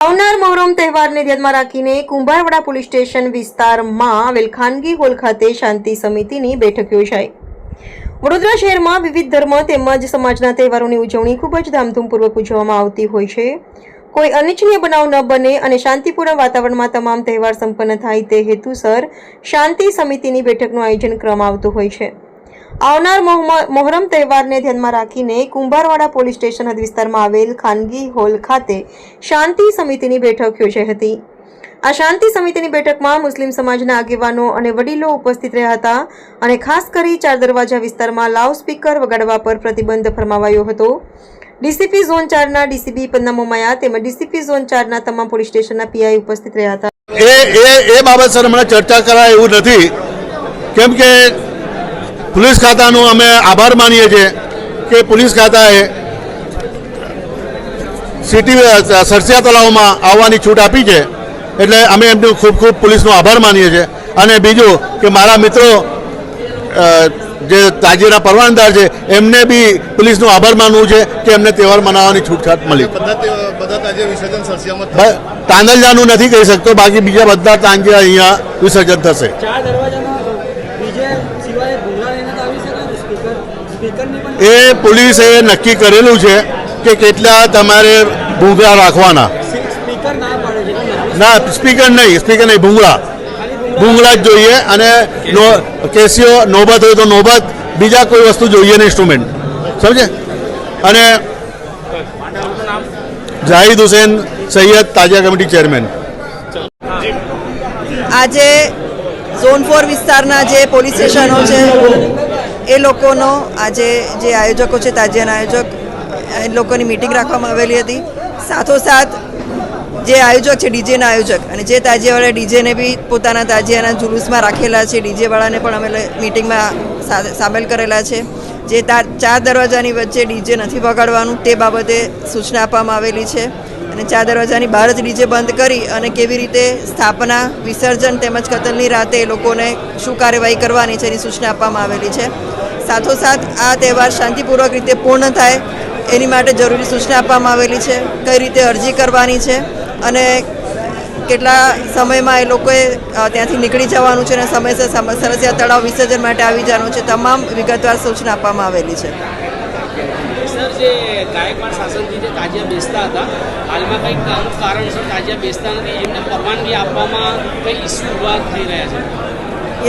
આવનાર મોહરમ તહેવારને ધ્યાનમાં રાખીને કુંભારવાડા પોલીસ સ્ટેશન વિસ્તારમાં આવેલ ખાનગી હોલ ખાતે શાંતિ સમિતિની બેઠક યોજાઈ। વડોદરા શહેરમાં વિવિધ ધર્મ તેમજ સમાજના તહેવારોની ઉજવણી ખૂબ જ ધામધૂમપૂર્વક ઉજવવામાં આવતી હોય છે। કોઈ અનિચ્છનીય બનાવ ન બને અને શાંતિપૂર્ણ વાતાવરણમાં તમામ તહેવાર સંપન્ન થાય તે હેતુસર શાંતિ સમિતિની બેઠકનું આયોજન કરવામાં આવતું હોય છે। આવનાર મોહરમ તહેવારને ધ્યાનમાં રાખીને કુંભારવાડા પોલીસ સ્ટેશન હદ વિસ્તારમાં આવેલ ખાનગી હોલ ખાતે શાંતિ સમિતિની બેઠક યોજાઈ હતી। આ શાંતિ સમિતિની બેઠકમાં મુસ્લિમ સમાજના આગેવાનો અને વડીલો ઉપસ્થિત રહ્યા હતા અને ખાસ કરી ચાર દરવાજા વિસ્તારમાં લાઉડ સ્પીકર વગાડવા પર પ્રતિબંધ ફરમાવાયો હતો। ડીસીપી ઝોન 4ના ડીસીપી પન્ના મોમાયા તેમજ ડીસીપી ઝોન 4ના તમામ પોલીસ સ્ટેશનના પીઆઈ ઉપસ્થિત રહ્યા હતા। એ બાબત સર હમણાં ચર્ચા કરાય એવું નથી, કેમ કે पुलिस खाता अमे आभार मानीए छे कि पुलिस खाताए सिटी सरसिया तलाव में आववानी छूट आपी है, एटले अमे एमनो खूब खूब पुलिसनो आभार मानीए छे। अने बीजू कि मारा मित्रों जे ताजियाना परवानदार है एमने भी पुलिसनो आभार मानवू छे कि एमने तहेवार मनाववानी छूटछाट मळी। तांदलजानु नथी कही सकतो, बाकी बीजा बधा तांजिया अहींया विसर्जन थशे। ए पुलिसे नक्की करेलू है कि केटला तमारे भूंगळा राखवाना। ना स्पीकर नहीं भूंगळा ज जोईए अने केसीओ नौबत हो तो नौबत, बीजा कोई वस्तु जोईए नहीं, इंस्ट्रूमेंट समझे। अने जाहिद हुसैन सैयद ताजिया कमिटी चेरमेन। आजे झोन 4 विस्तारना जे पोलीस स्टेशनो छे ए लोकोनो आजे जे आयोजको छे ताजियाना आयोजक ए लोकोनी मीटिंग राखवामां आवेली हती। साथोसाथ जे आयोजक छे डीजेना आयोजक अने जे ताजियावाळा डीजेने बी पोताना ताजियाना जुलूसमां राखेला छे, डीजेवाळाने पण अमे मीटिंगमां सामेल करेला छे। जे चार दरवाजानी वच्चे डीजे नथी वगाड़वानुं ते बाबते सूचना आपवामां आवेली छे અને ચાર દરવાજાની બહાર જ ડીજે બંધ કરી અને કેવી રીતે સ્થાપના વિસર્જન તેમજ કતલની રાતે એ લોકોને શું કાર્યવાહી કરવાની છે એની સૂચના આપવામાં આવેલી છે। સાથોસાથ આ તહેવાર શાંતિપૂર્વક રીતે પૂર્ણ થાય એની માટે જરૂરી સૂચના આપવામાં આવેલી છે। કઈ રીતે અરજી કરવાની છે અને કેટલા સમયમાં એ લોકોએ ત્યાંથી નીકળી જવાનું છે અને સમયસર સરસિયા તળાવ વિસર્જન માટે આવી જવાનું છે, તમામ વિગતવાર સૂચના આપવામાં આવેલી છે। गायकवाड़ शासनथी जे ताजिया बेचता था हाल में कई कारणसर ताजिया बेचता नहीं, एमने परवानगी आपवामां कई इश्यू उभा थई रह्या छे।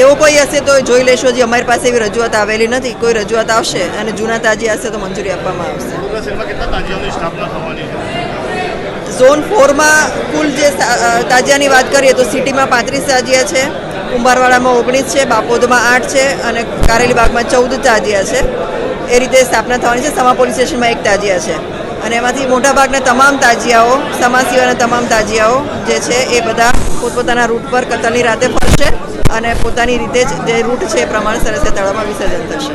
एवो कोई हशे तो जोई लेशो। जे अमारी पासे एवी रजूआत आवेली नथी, कोई रजूआत आवशे अने जूना ताजिया हशे तो मंजूरी आपवामां आवशे। झोन 4 में कुल जे ताजियानी वात करीए तो सिटी में 35 ताजिया है, कुंभारवाड़ा में 19 है, बापोद में 8 है और कारेलीबाग में 14 ताजिया है। ए रीते स्थापना थवानी है। समा पोलीस स्टेशन में 1 ताजिया है और एमांथी मोटा भागना तमाम ताजियाओ समा सिवायना तमाम ताजियाओ जे छे ए बधा पोतपोताना रूट पर कतलनी राते फरशे અને પોતાની રીતે જે રૂટ છે એ પ્રમાણે સરસિયા તળાવમાં વિસર્જન થશે।